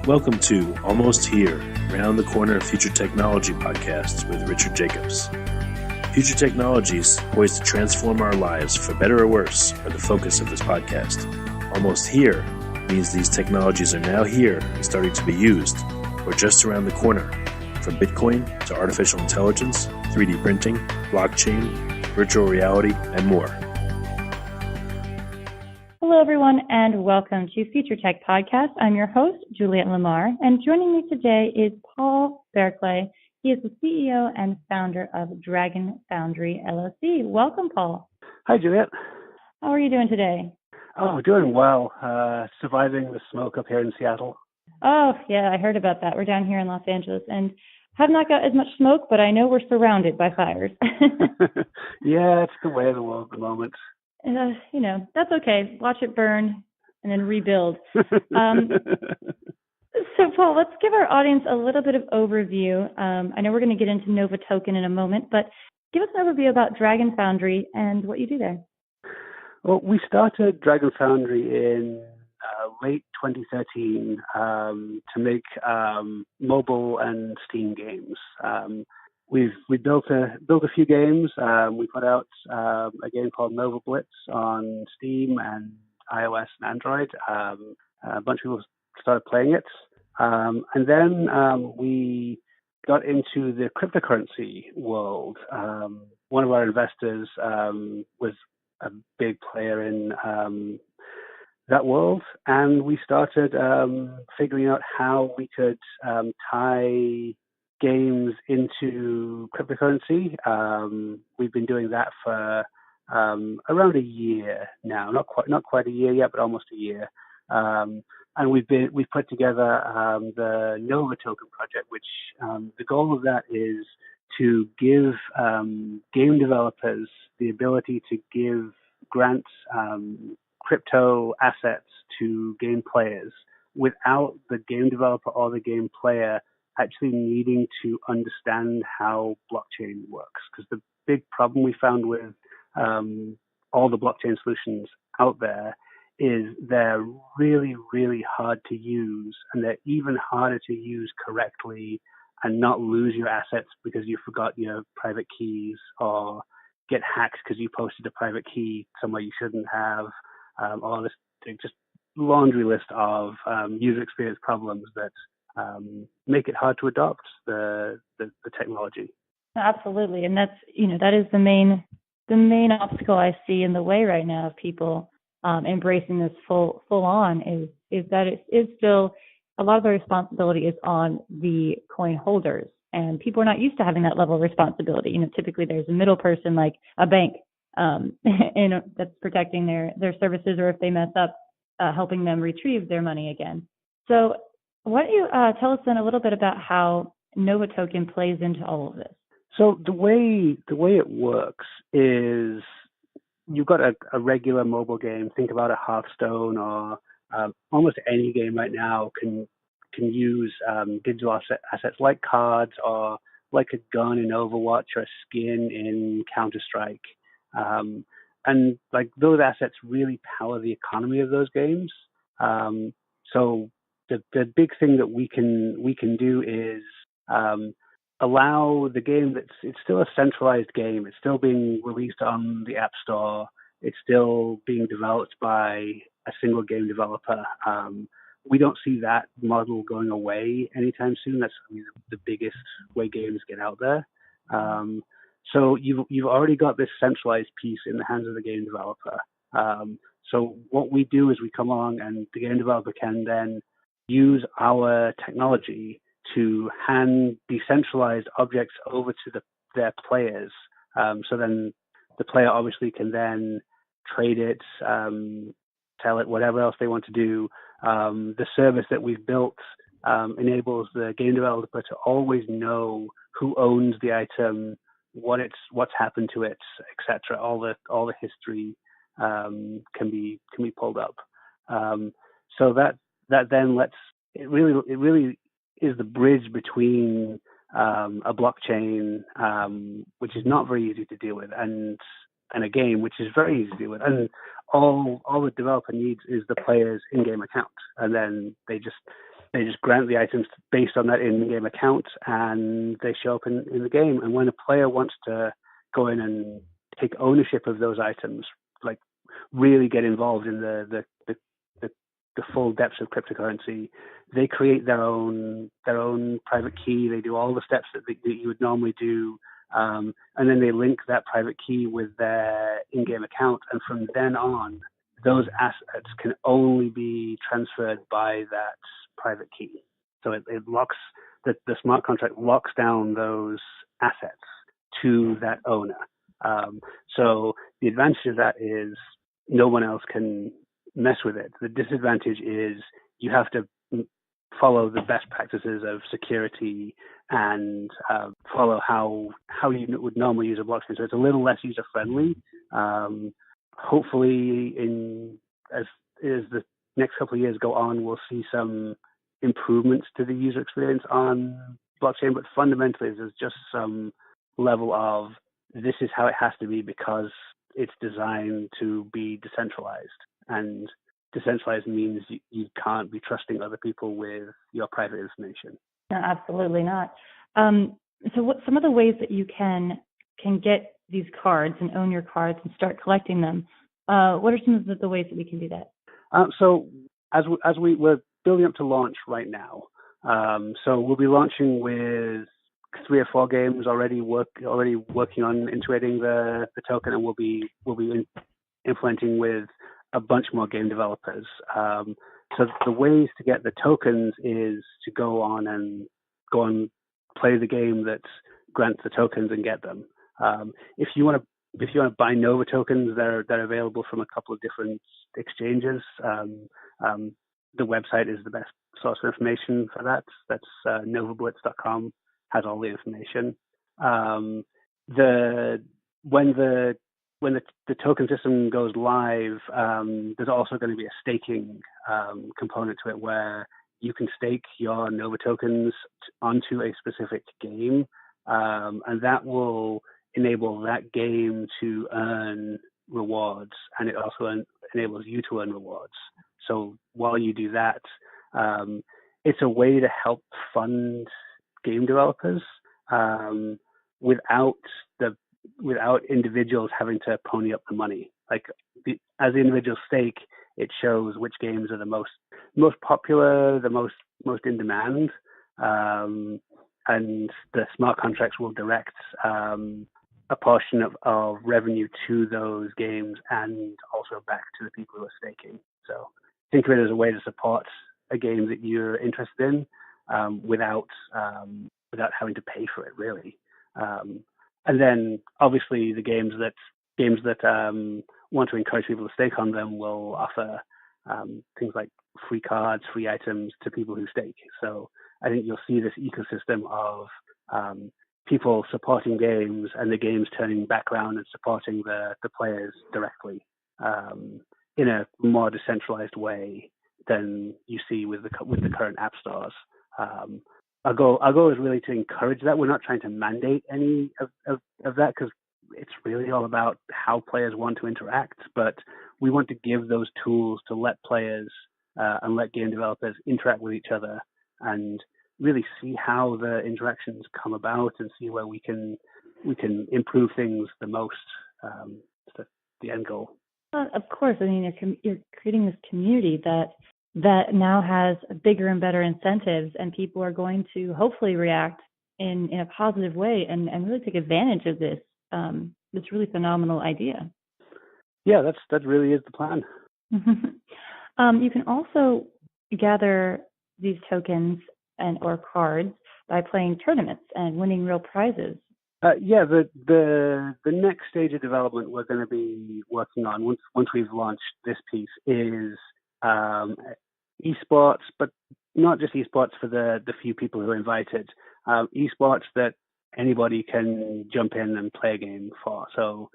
Welcome to Almost Here, Round the Corner Future Technology podcast with Richard Jacobs. Future technologies poised to transform our lives for better or worse are the focus of this podcast. Almost here means these technologies are now here and starting to be used, or just around the corner, from Bitcoin to artificial intelligence, 3D printing, blockchain, virtual reality, and more. Hello, everyone, and welcome to Future Tech Podcast. I'm your host, Juliette Lamar, and joining me today is Paul Barclay. He is the CEO and founder of Dragon Foundry, LLC. Welcome, Paul. Hi, Juliette. How are you doing today? Oh, doing well. Surviving the smoke up here in Seattle. Oh, yeah, I heard about that. We're down here in Los Angeles and have not got as much smoke, but I know we're surrounded by fires. Yeah, it's the way of the world at the moment. That's okay. Watch it burn and then rebuild. So, Paul, let's give our audience a little bit of overview. I know we're going to get into Nova Token in a moment, but give us an overview about Dragon Foundry and what you do there. Well, we started Dragon Foundry in late 2013 to make mobile and Steam games. We built a few games. We put out a game called Nova Blitz on Steam and iOS and Android. A bunch of people started playing it. And then we got into the cryptocurrency world. One of our investors was a big player in that world, and we started figuring out how we could tie games into cryptocurrency. We've been doing that for around a year now. Not quite a year yet, but almost a year. And we've put together the Nova Token project, which the goal of that is to give game developers the ability to grant crypto assets to game players without the game developer or the game player actually needing to understand how blockchain works. Because the big problem we found with all the blockchain solutions out there is they're really, really hard to use, and they're even harder to use correctly and not lose your assets because you forgot your private keys or get hacked because you posted a private key somewhere you shouldn't have. All this just laundry list of user experience problems that make it hard to adopt the technology. Absolutely, and that is the main obstacle I see in the way right now of people embracing this full on is that it is still a lot of the responsibility is on the coin holders, and people are not used to having that level of responsibility. Typically there's a middle person like a bank, that's protecting their services, or if they mess up, helping them retrieve their money again. So why don't you tell us then a little bit about how Nova Token plays into all of this? So the way it works is you've got a regular mobile game. Think about a Hearthstone or almost any game right now can use digital assets like cards or like a gun in Overwatch or a skin in Counter-Strike. And like those assets really power the economy of those games. So the big thing that we can do is allow the game it's still a centralized game. It's still being released on the App Store. It's still being developed by a single game developer. We don't see that model going away anytime soon. That's the biggest way games get out there. So you've already got this centralized piece in the hands of the game developer. So what we do is we come along and the game developer can then use our technology to hand decentralized objects over to their players. So then the player obviously can then trade it, sell it, whatever else they want to do. The service that we've built enables the game developer to always know who owns the item, what's happened to it, etc. All the history can be pulled up. So that then it really is the bridge between a blockchain, which is not very easy to deal with, and a game, which is very easy to deal with. And all the developer needs is the player's in-game account, and then they just they just grant the items based on that in-game account, and they show up in the game. And when a player wants to go in and take ownership of those items, like really get involved in the full depths of cryptocurrency, they create their own private key. They do all the steps that you would normally do, and then they link that private key with their in-game account. And from then on, those assets can only be transferred by that private key. So it locks the smart contract locks down those assets to that owner. So the advantage of that is no one else can mess with it. The disadvantage is you have to follow the best practices of security and follow how you would normally use a blockchain. So it's a little less user friendly. Hopefully, as the next couple of years go on, we'll see some improvements to the user experience on blockchain. But fundamentally, there's just some level of this is how it has to be because it's designed to be decentralized. And decentralized means you can't be trusting other people with your private information. No, absolutely not. So what some of the ways that you can get these cards and own your cards and start collecting them? What are some of the ways that we can do that? So as we're building up to launch right now, so we'll be launching with 3 or 4 games already working on integrating the token, and we'll be implementing with a bunch more game developers. So the ways to get the tokens is to go on play the game that grants the tokens and get them. If you want to buy Nova tokens, they're available from a couple of different exchanges. The website is the best source of information for that. That's novablitz.com, has all the information. When the token system goes live, there's also going to be a staking component to it where you can stake your Nova tokens onto a specific game, and that will enable that game to earn rewards, and it also enables you to earn rewards. So while you do that, it's a way to help fund game developers without individuals having to pony up the money. Like as the individual stake, it shows which games are the most popular, the most in demand, and the smart contracts will direct a portion of revenue to those games and also back to the people who are staking. So think of it as a way to support a game that you're interested in without having to pay for it, really. And then obviously the games that want to encourage people to stake on them will offer things like free cards, free items to people who stake. So I think you'll see this ecosystem of people supporting games and the games turning back around and supporting the players directly in a more decentralized way than you see with the current app stores. Our goal is really to encourage that. We're not trying to mandate any of that because it's really all about how players want to interact. But we want to give those tools to let players and let game developers interact with each other and really see how the interactions come about and see where we can improve things the most. That's the end goal. Of course, I mean you're creating this community that now has bigger and better incentives, and people are going to hopefully react in a positive way and really take advantage of this really phenomenal idea. Yeah, that really is the plan. You can also gather these tokens or cards by playing tournaments and winning real prizes. The next stage of development we're going to be working on once we've launched this piece is esports, but not just esports for the few people who are invited. Esports that anybody can jump in and play a game for. So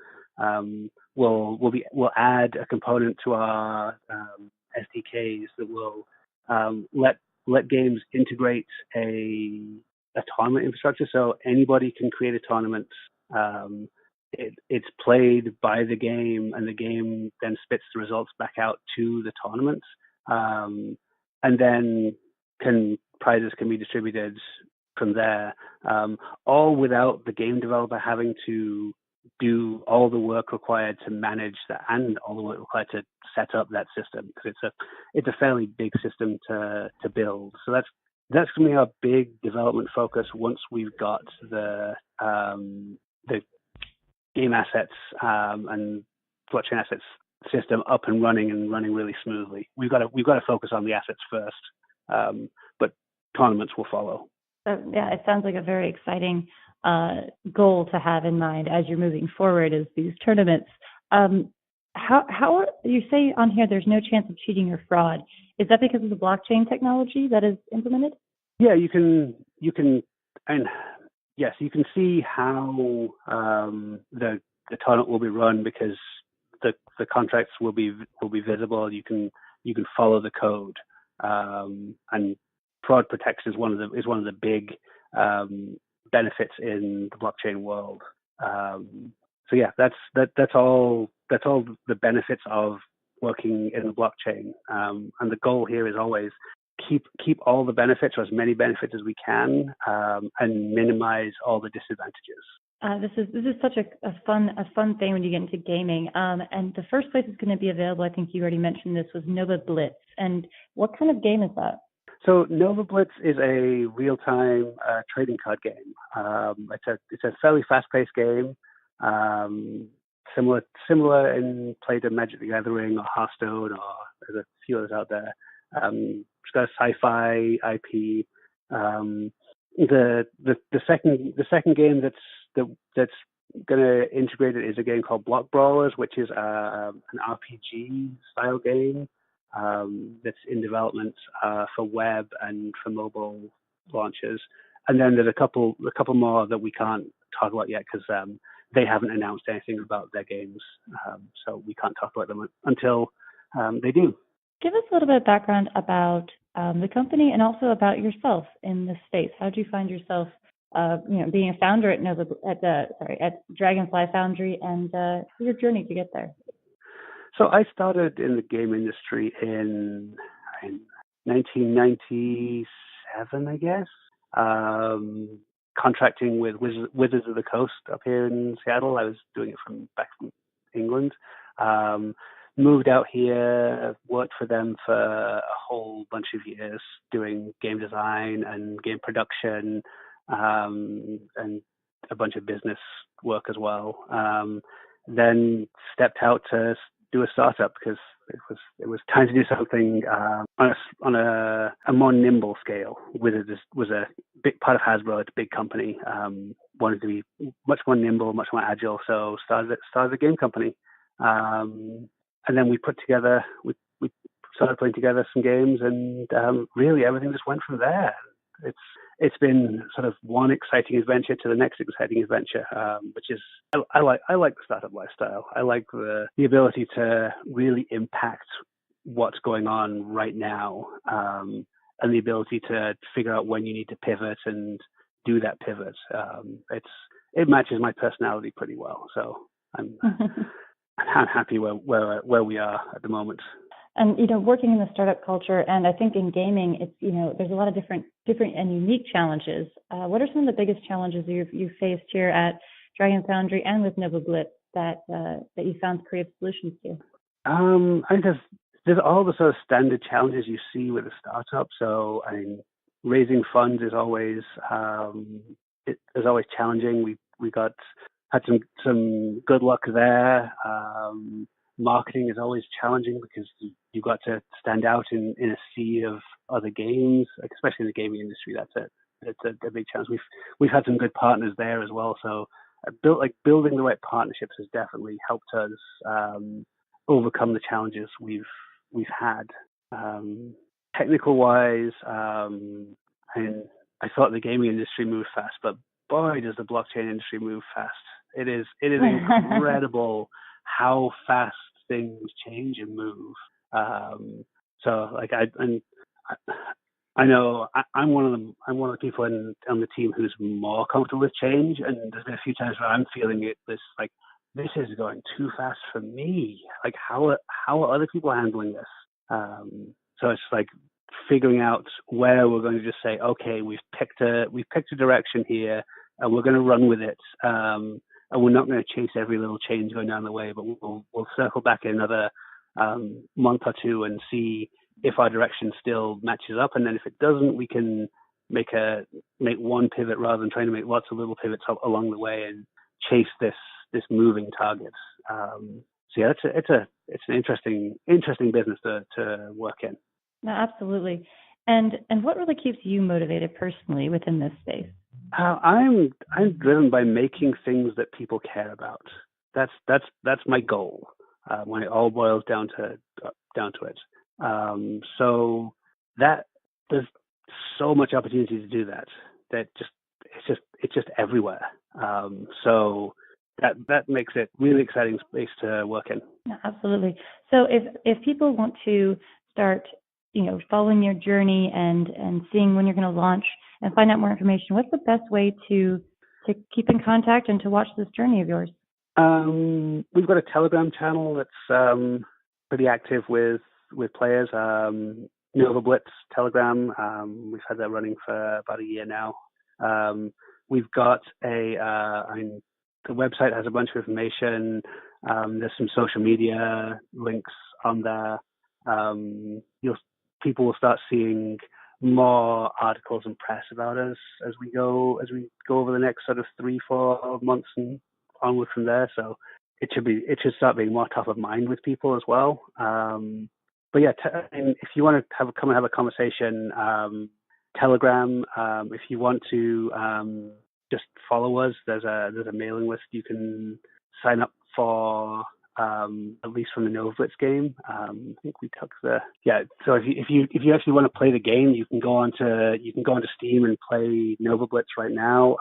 we'll add a component to our SDKs that will let games integrate a tournament infrastructure. So anybody can create a tournament. It's played by the game, and the game then spits the results back out to the tournament. And then prizes can be distributed from there, all without the game developer having to do all the work required to manage that and all the work required to set up that system, because it's a fairly big system to build. So that's going to be our big development focus once we've got the game assets and blockchain assets system up and running really smoothly. We've got to focus on the assets first, but tournaments will follow. So, yeah, it sounds like a very exciting goal to have in mind as you're moving forward is these tournaments. How you say on here there's no chance of cheating or fraud? Is that because of the blockchain technology that is implemented? Yeah, you can, and yes, you can see how the tournament will be run because the contracts will be visible. You can follow the code, and fraud protection is one of the big benefits in the blockchain world. So yeah, that's all the benefits of working in the blockchain. And the goal here is always keep all the benefits, or as many benefits as we can, and minimize all the disadvantages. This is such a fun thing when you get into gaming. And the first place it's going to be available, I think you already mentioned this, was Nova Blitz. And what kind of game is that? So Nova Blitz is a real-time trading card game. It's a fairly fast-paced game, similar in play to Magic the Gathering or Hearthstone, or there's a few others out there. It's got a sci-fi IP. The second game that's going to integrate it is a game called Block Brawlers, which is an RPG style game that's in development for web and for mobile launches. And then there's a couple more that we can't talk about yet because they haven't announced anything about their games, so we can't talk about them until they do. Give us a little bit of background about the company and also about yourself in this space. How did you find yourself, being a founder at Dragonfly Foundry, and your journey to get there? So I started in the game industry in 1997, I guess. Contracting with Wizards of the Coast up here in Seattle. I was doing it back from England. Moved out here, worked for them for a whole bunch of years, doing game design and game production, and a bunch of business work as well. Then stepped out to do a startup because it was time to do something on a more nimble scale. Wizards was a big part of Hasbro. It's a big company. Wanted to be much more nimble, much more agile. So started a game company. And then we started putting together some games, and really everything just went from there. It's been sort of one exciting adventure to the next exciting adventure, which is I like the startup lifestyle. I like the ability to really impact what's going on right now, and the ability to figure out when you need to pivot and do that pivot. It matches my personality pretty well, so I'm happy where we are at the moment. And working in the startup culture, and I think in gaming, it's there's a lot of different and unique challenges. What are some of the biggest challenges you've faced here at Dragon Foundry and with Nova Blitz that you found creative solutions to? I think there's all the sort of standard challenges you see with a startup. So raising funds is always challenging. We had some good luck there. Marketing is always challenging because you've got to stand out in a sea of other games, especially in the gaming industry. It's a big challenge. We've had some good partners there as well. So building the right partnerships has definitely helped us overcome the challenges we've had. Technical wise, I thought the gaming industry moved fast, but boy, does the blockchain industry move fast. It is incredible how fast things change and move. I know I'm one of the people on the team who's more comfortable with change, and there's been a few times where I'm feeling this is going too fast for me. Like how are other people handling this? So it's like figuring out where we're going to just say, okay, we've picked a direction here, and we're going to run with it. And we're not going to chase every little change going down the way, but we'll circle back in another month or two and see if our direction still matches up. And then if it doesn't, we can make one pivot rather than trying to make lots of little pivots along the way and chase this moving target. So yeah, it's an interesting business to work in. No, absolutely. And what really keeps you motivated personally within this space? I'm driven by making things that people care about. That's my goal when it all boils down to it. So that there's so much opportunity to do that it's just everywhere. So that makes it really exciting space to work in. No, absolutely. So if people want to start, following your journey and seeing when you're going to launch and find out more information, what's the best way to keep in contact and to watch this journey of yours? We've got a Telegram channel that's pretty active with players. Nova Blitz Telegram. We've had that running for about a year now. We've got the website has a bunch of information. There's some social media links on there. People will start seeing more articles and press about us as we go over the next sort of 3-4 months and onward from there. So it should start being more top of mind with people as well. But yeah, if you want to come and have a conversation, Telegram. If you want to just follow us, there's a mailing list you can sign up for. At least from the Nova Blitz game. I think we took So if you actually want to play the game, you can go onto Steam and play Nova Blitz right now.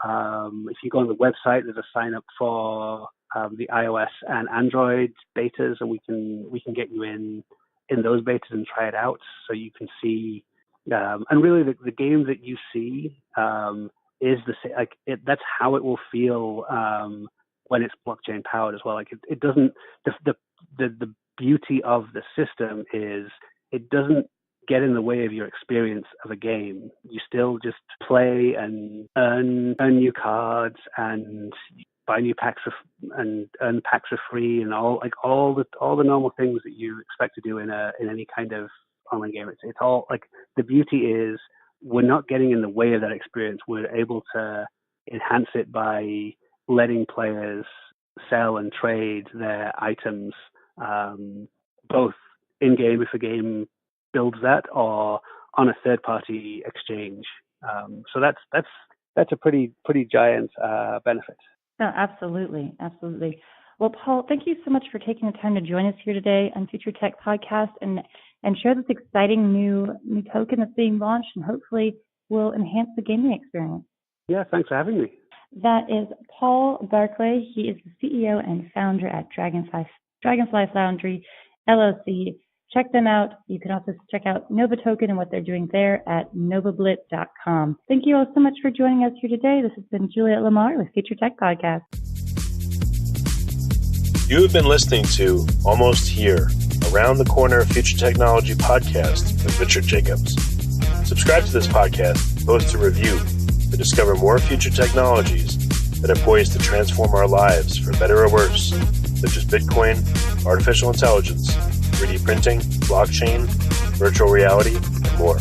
If you go on the website, there's a sign up for the iOS and Android betas, and we can get you in those betas and try it out, so you can see. And really, the game that you see is the same. That's how it will feel. When it's blockchain powered as well. It doesn't, the beauty of the system is it doesn't get in the way of your experience of a game. You still just play and earn new cards and buy new packs and earn packs for free and all the normal things that you expect to do in any kind of online game. It's all the beauty is we're not getting in the way of that experience. We're able to enhance it by letting players sell and trade their items, both in-game if a game builds that, or on a third-party exchange. So that's a pretty giant benefit. No, absolutely. Well, Paul, thank you so much for taking the time to join us here today on Future Tech Podcast and share this exciting new token that's being launched and hopefully will enhance the gaming experience. Yeah, thanks for having me. That is Paul Barclay. He is the CEO and founder at Dragonfly Foundry, LLC. Check them out. You can also check out Nova Token and what they're doing there at novablitz.com. Thank you all so much for joining us here today. This has been Juliet Lamar with Future Tech Podcast. You have been listening to Almost Here, Around the Corner Future Technology Podcast with Richard Jacobs. Subscribe to this podcast, post a review, to discover more future technologies that are poised to transform our lives for better or worse, such as Bitcoin, artificial intelligence, 3D printing, blockchain, virtual reality, and more.